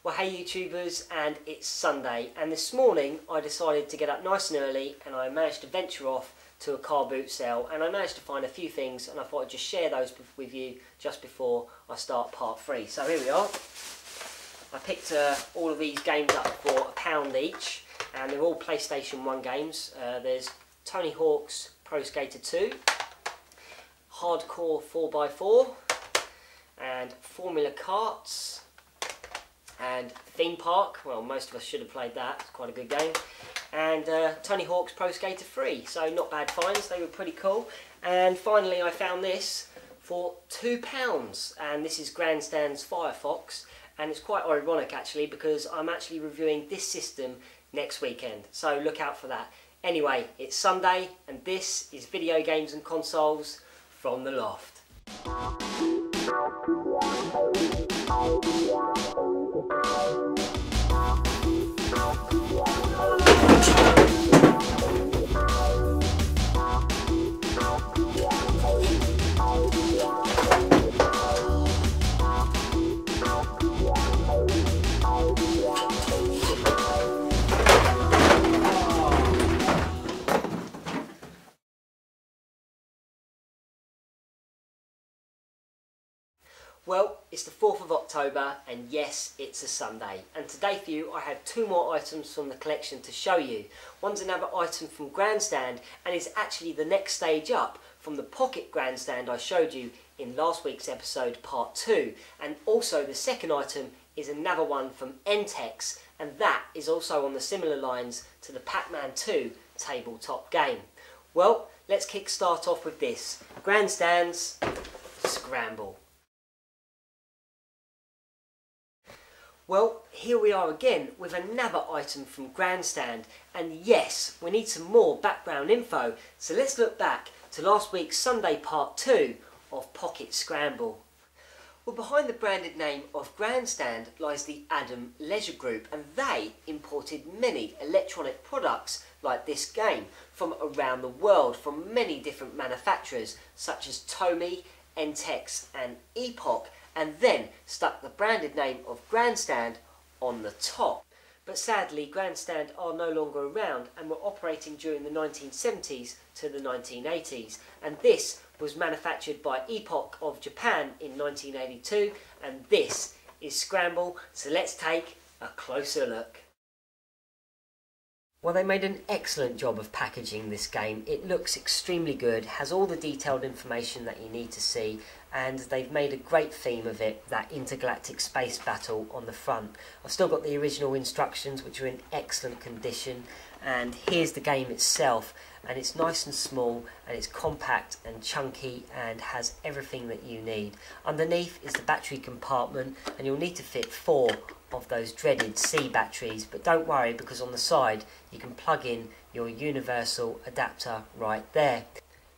Well, hey YouTubers, and it's Sunday, and this morning I decided to get up nice and early and I managed to venture off to a car boot sale, and I managed to find a few things, and I thought I'd just share those with you just before I start part 3. So here we are. I picked all of these games up for £1 each, and they're all PlayStation 1 games. There's Tony Hawk's Pro Skater 2, Hardcore 4x4, and Formula Karts, and Theme Park. Well, most of us should have played that, it's quite a good game. And Tony Hawk's Pro Skater 3, so not bad finds, they were pretty cool. And finally I found this for £2, and this is Grandstand's Firefox, and it's quite ironic actually because I'm actually reviewing this system next weekend, so look out for that. Anyway, it's Sunday and this is Video Games and Consoles from the Loft. Well, it's the 4th of October and yes, it's a Sunday. And today for you I have 2 more items from the collection to show you. One's another item from Grandstand and is actually the next stage up from the Pocket Grandstand I showed you in last week's episode part 2. And also the second item is another one from Entex, and that is also on the similar lines to the Pac-Man 2 tabletop game. Well, let's kick start off with this. Grandstand's Scramble. Well, here we are again with another item from Grandstand, and yes, we need some more background info, so let's look back to last week's Sunday part 2 of Pocket Scramble. Well, behind the branded name of Grandstand lies the Adam Leisure Group, and they imported many electronic products like this game from around the world from many different manufacturers such as Tomy, Entex and Epoch, and then stuck the branded name of Grandstand on the top. But sadly, Grandstand are no longer around and were operating during the 1970s to the 1980s. And this was manufactured by Epoch of Japan in 1982, and this is Scramble, so let's take a closer look. Well, they made an excellent job of packaging this game. It looks extremely good, has all the detailed information that you need to see, and they've made a great theme of it, that intergalactic space battle on the front. I've still got the original instructions, which are in excellent condition, and here's the game itself, and it's nice and small, and it's compact and chunky and has everything that you need. Underneath is the battery compartment, and you'll need to fit 4 of those dreaded C batteries, but don't worry because on the side you can plug in your universal adapter right there.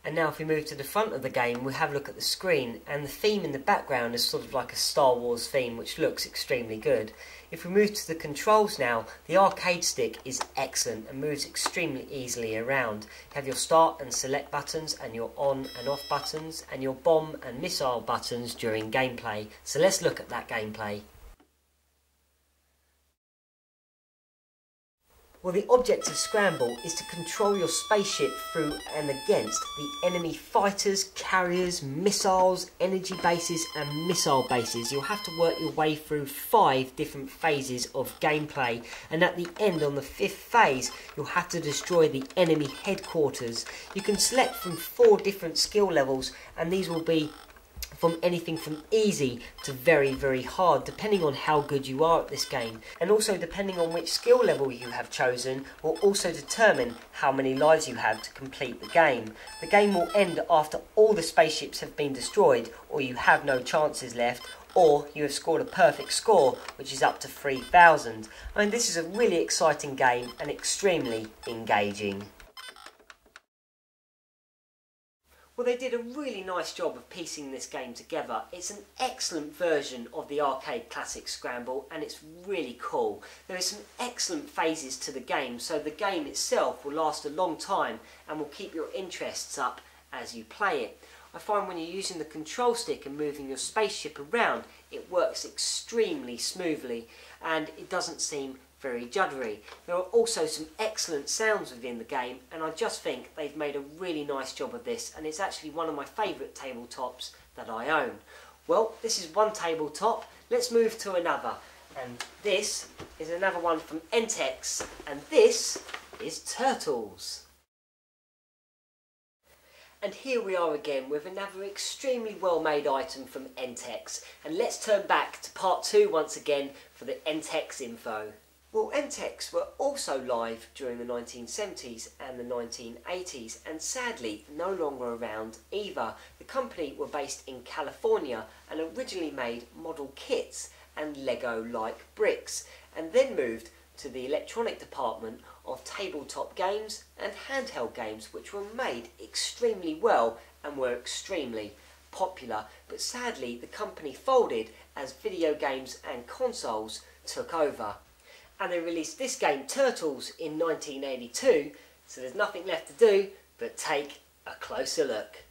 And now if we move to the front of the game, we'll have a look at the screen, and the theme in the background is sort of like a Star Wars theme, which looks extremely good. If we move to the controls now, the arcade stick is excellent and moves extremely easily around. You have your start and select buttons and your on and off buttons and your bomb and missile buttons during gameplay. So let's look at that gameplay. Well, the object of Scramble is to control your spaceship through and against the enemy fighters, carriers, missiles, energy bases and missile bases. You'll have to work your way through 5 different phases of gameplay, and at the end, on the 5th phase, you'll have to destroy the enemy headquarters. You can select from 4 different skill levels, and these will be from anything from easy to very, very hard, depending on how good you are at this game. And also depending on which skill level you have chosen will also determine how many lives you have to complete the game. The game will end after all the spaceships have been destroyed, or you have no chances left, or you have scored a perfect score, which is up to 3,000. I mean, this is a really exciting game and extremely engaging. Well, they did a really nice job of piecing this game together. It's an excellent version of the arcade classic Scramble, and it's really cool. There are some excellent phases to the game, so the game itself will last a long time and will keep your interests up as you play it. I find when you're using the control stick and moving your spaceship around, it works extremely smoothly and it doesn't seem very juddery. There are also some excellent sounds within the game, and I just think they've made a really nice job of this, and it's actually one of my favourite tabletops that I own. Well, this is one tabletop. Let's move to another, and this is another one from Entex, and this is Turtles. And here we are again with another extremely well made item from Entex, and let's turn back to part 2 once again for the Entex info. Well, Entex were also live during the 1970s and the 1980s, and sadly no longer around either. The company were based in California and originally made model kits and Lego-like bricks, and then moved to the electronic department of tabletop games and handheld games, which were made extremely well and were extremely popular. But sadly the company folded as video games and consoles took over. And they released this game, Turtles, in 1982, so there's nothing left to do but take a closer look.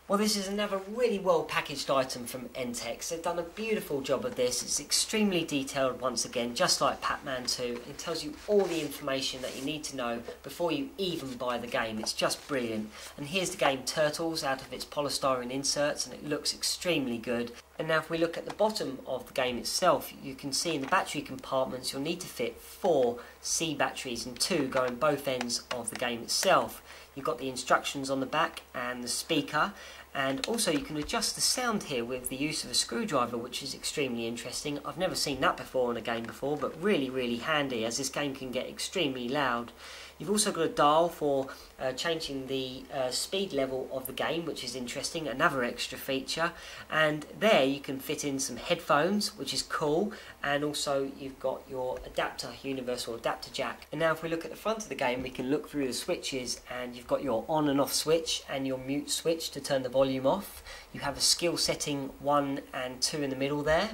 Well, this is another really well packaged item from Entex. They've done a beautiful job of this. It's extremely detailed once again, just like Pac-Man 2. It tells you all the information that you need to know before you even buy the game. It's just brilliant. And here's the game Turtles out of its polystyrene inserts, and it looks extremely good. And now if we look at the bottom of the game itself, you can see in the battery compartments you'll need to fit 4 C batteries and 2 go in both ends of the game itself. You've got the instructions on the back and the speaker, and also you can adjust the sound here with the use of a screwdriver, which is extremely interesting. I've never seen that before in a game before, but really handy, as this game can get extremely loud. You've also got a dial for changing the speed level of the game, which is interesting, another extra feature. And there you can fit in some headphones, which is cool, and also you've got your adapter, universal adapter jack. And now if we look at the front of the game, we can look through the switches, and you've got your on and off switch and your mute switch to turn the volume off. You have a skill setting 1 and 2 in the middle there.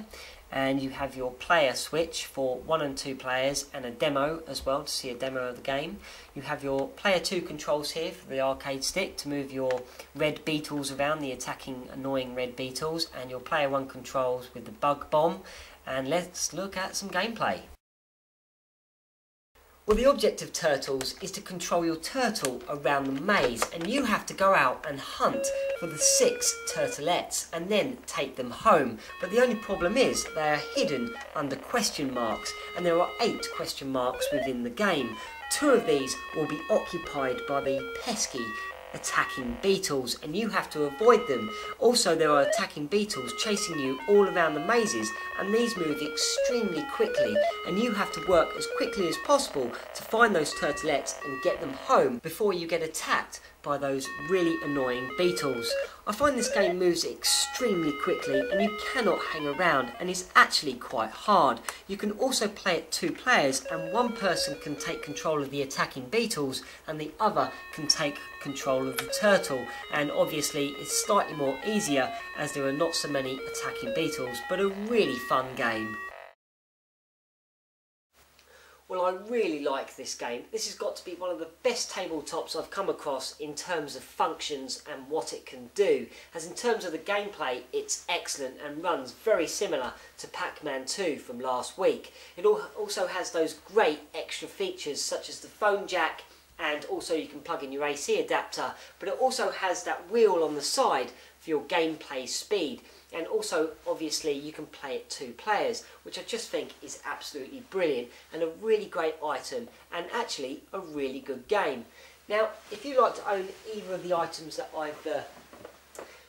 And you have your player switch for 1 and 2 players, and a demo as well to see a demo of the game. You have your player 2 controls here for the arcade stick to move your red beetles around, the attacking annoying red beetles, and your player 1 controls with the bug bomb. And let's look at some gameplay. Well, the object of Turtles is to control your turtle around the maze, and you have to go out and hunt for the 6 turtlettes and then take them home. But the only problem is they are hidden under question marks, and there are 8 question marks within the game. 2 of these will be occupied by the pesky attacking beetles, and you have to avoid them. Also, there are attacking beetles chasing you all around the mazes, and these move extremely quickly, and you have to work as quickly as possible to find those turtlettes and get them home before you get attacked by those really annoying beetles. I find this game moves extremely quickly, and you cannot hang around, and is actually quite hard. You can also play it 2 players, and one person can take control of the attacking beetles and the other can take control of the turtle, and obviously it's slightly more easier as there are not so many attacking beetles, but a really fun game. Well, I really like this game. This has got to be one of the best tabletops I've come across in terms of functions and what it can do. As in terms of the gameplay, it's excellent and runs very similar to Pac-Man 2 from last week. It also has those great extra features such as the phone jack, and also you can plug in your AC adapter, but it also has that wheel on the side for your gameplay speed. And also, obviously, you can play it 2 players, which I just think is absolutely brilliant and a really great item, and actually a really good game. Now, if you'd like to own either of the items that I've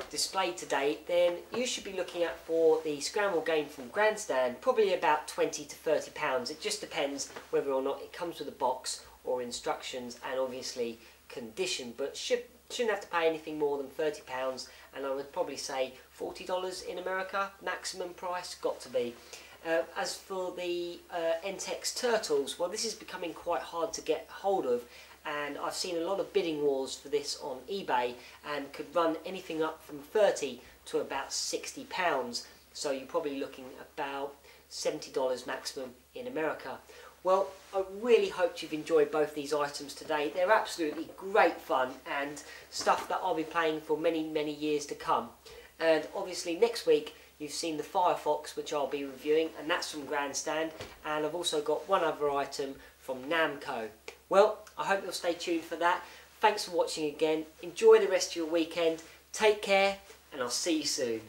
displayed today, then you should be looking at for the Scramble game from Grandstand, probably about £20 to £30. It just depends whether or not it comes with a box or instructions, and obviously condition, but shouldn't have to pay anything more than £30, and I would probably say $40 in America, maximum price, got to be. As for the Entex Turtles, well, this is becoming quite hard to get hold of, and I've seen a lot of bidding wars for this on eBay, and could run anything up from £30 to about £60, so you're probably looking about $70 maximum in America. Well, I really hope you've enjoyed both these items today. They're absolutely great fun and stuff that I'll be playing for many years to come. And obviously next week you've seen the Firefox, which I'll be reviewing, and that's from Grandstand. And I've also got one other item from Namco. Well, I hope you'll stay tuned for that. Thanks for watching again. Enjoy the rest of your weekend. Take care, and I'll see you soon.